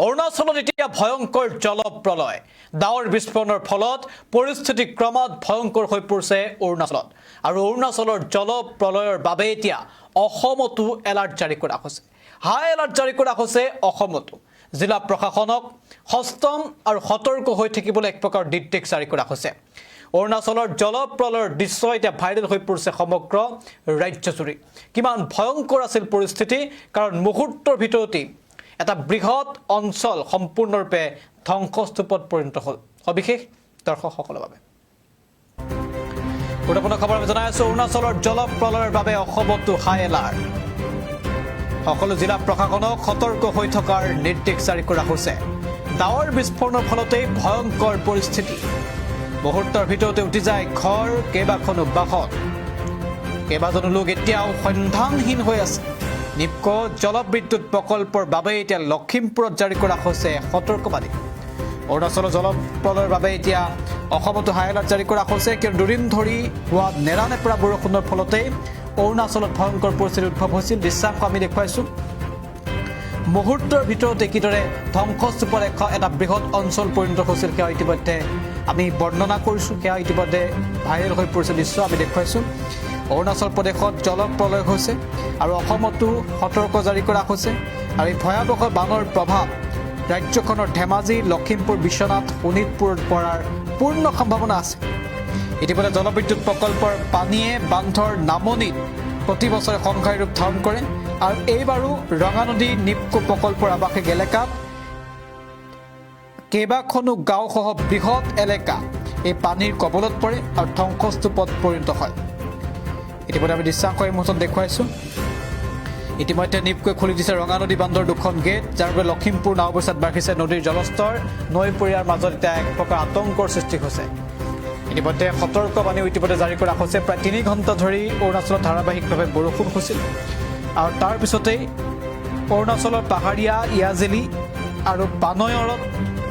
অৰুণাচলত এতিয়া ভয়ংকৰ জলপ্ৰলয় ডাৱৰ বিস্ফোৰণৰ ফলত পৰিস্থিতি ক্ৰমাৎ ভয়ংকৰ হৈ পৰিছে অৰুণাচলত আৰু অৰুণাচলৰ জলপ্ৰলয়ৰ বাবে এতিয়া অসমতো এলাৰ্ট জাৰি কৰা হৈছে হাই এলাৰ্ট জাৰি কৰা হৈছে অসমতো জিলা প্ৰশাসনক হস্তম আৰু সতৰ্ক হৈ থাকিবলৈ এক প্ৰকাৰ নিৰ্দেশ জাৰি কৰা হৈছে অৰুণাচলৰ জলপ্ৰলয়ৰ দৃশ্য এতিয়া ভাইৰেল হৈ পৰিছে সমগ্ৰ ৰাজ্যজুৰি কিমান ভয়ংকৰ আছিল পৰিস্থিতি কাৰণ মুহূৰ্তৰ ভিতৰতে এটা বৃহৎ অঞ্চল সম্পূৰ্ণৰূপে ধ্বংসস্তূপত পৰিণত হ'ল অবিশেষ দৰ্শকসকলৰ বাবে গুৰুত্বপূৰ্ণ খবৰ আমি জনাই আছো অৰুণাচলৰ জলপ্ৰলয়ৰ বাবে অসমতো হাই এলাৰ্ট সকলো জিলা প্ৰশাসনক সতৰ্ক হৈ থকাৰ নিৰ্দেশ জাৰি কৰা হৈছে ডাৱৰ বিস্ফোৰণৰ ফলতে ভয়ংকৰ পৰিস্থিতি মুহূৰ্তৰ ভিতৰতে উঠি যায় ঘৰ কেইবাখনো বাহন কেইবাজনো লোক এতিয়াও সন্ধানহীন হৈ আছে নিপকো জলবিদ্যুৎ প্ৰকল্পৰ বাবে এতিয়া লখিমপুৰত জাৰি কৰা হৈছে সতৰ্কবাণী অৰুণাচলৰ জলপ্ৰলয়ৰ বাবে এতিয়া অসমতো হাই এলাৰ্ট জাৰি কৰা হৈছে কিয়নো দুদিন ধৰি হোৱা নেৰানেপেৰা বৰষুণৰ ফলতে অৰুণাচলত ভয়ংকৰ পৰিস্থিতিৰ উদ্ভৱ হৈছিল দৃশ্যাংশ আমি দেখুৱাইছোঁ মুহূৰ্তৰ ভিতৰতে কিদৰে ধ্বংসস্তূপৰ এটা বৃহৎ অঞ্চল পৰিণত হৈছিল সেয়া ইতিমধ্যে আমি বৰ্ণনা কৰিছোঁ সেয়া ইতিমধ্যে ভাইৰেল হৈ পৰিছে দৃশ্য আমি দেখুৱাইছোঁ অৰুণাচল প্ৰদেশত জলপ্ৰলয় হৈছে আৰু অসমতো সতৰ্ক জাৰি কৰা হৈছে আৰু এই ভয়াৱহ বানৰ প্ৰভাৱ ৰাজ্যখনৰ ধেমাজি লখিমপুৰ বিশ্বনাথ শোণিতপুৰত পৰাৰ পূৰ্ণ সম্ভাৱনা আছে ইতিমধ্যে জলবিদ্যুৎ প্ৰকল্পৰ পানীয়ে বান্ধৰ নামনিত প্ৰতি বছৰে সংঘাই ৰূপ ধাৰণ কৰে আৰু এইবাৰো ৰঙানদী নিপকো প্ৰকল্পৰ আৱাসিক এলেকাত কেইবাখনো গাঁওসহ বৃহৎ এলেকা এই পানীৰ কবলত পৰে আৰু ধ্বংসস্তূপত পৰিণত হয় ইতিমধ্যে আমি দৃশ্যাংশ এই মুহূৰ্তত দেখুৱাইছোঁ ইতিমধ্যে নিপকোই খুলি দিছে ৰঙানদী বান্ধৰ দুখন গেট যাৰ বাবে লখিমপুৰ নাওবৈচাত বাঢ়িছে নদীৰ জলস্তৰ নৈপৰীয়াৰ মাজত এতিয়া এক প্ৰকাৰ আতংকৰ সৃষ্টি হৈছে ইতিমধ্যে সতৰ্কবাণীও ইতিমধ্যে জাৰি কৰা হৈছে প্ৰায় 3 ঘণ্টা ধৰি অৰুণাচলত ধাৰাবাহিকভাৱে বৰষুণ হৈছিল আৰু তাৰ পিছতেই অৰুণাচলৰ পাহাৰীয়া ইয়াজেলি আৰু পানৈয়ৰত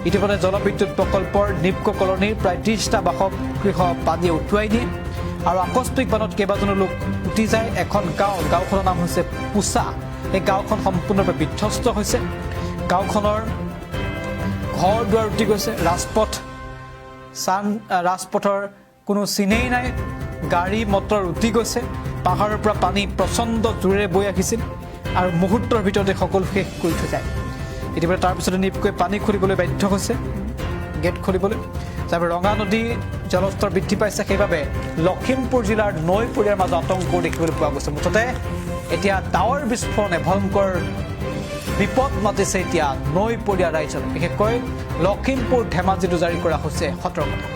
ইতিমধ্যে জলবিদ্যুৎ প্ৰকল্পৰ নিপকো কলনীৰ প্ৰায় 30টা বাসগৃহ পানীয়ে উটুৱাই দিয়ে আৰু আকস্মিক বানত কেইবাজনো লোক উটি যায় এখন গাঁওখনৰ নাম হৈছে পুছা এই গাঁওখন সম্পূৰ্ণৰূপে বিধ্বস্ত হৈছে গাঁওখনৰ ঘৰ দুৱাৰ উটি গৈছে ৰাজপথৰ কোনো চিনেই নাই গাড়ী মটৰ উটি গৈছে পাহাৰৰ পৰা পানী প্ৰচণ্ড জোৰেৰে বৈ আহিছিল আৰু মুহূৰ্তৰ ভিতৰতে সকলো শেষ কৰি থৈ যায় ইতিমধ্যে তাৰপিছতে নিপকৈ পানী খুলিবলৈ বাধ্য হৈছে গেট খুলিবলৈ যাৰ ৰঙা নদী জলস্তৰ বৃদ্ধি পাইছে সেইবাবে লখিমপুৰ জিলাৰ নৈপৰীয়াৰ মাজত আতংক দেখিবলৈ পোৱা গৈছে মুঠতে এতিয়া ডাৱৰ বিস্ফোৰণে ভয়ংকৰ বিপদ মাতিছে এতিয়া নৈপৰীয়া ৰাইজত বিশেষকৈ লখিমপুৰ ধেমাজিতো জাৰি কৰা হৈছে সতৰ্কতা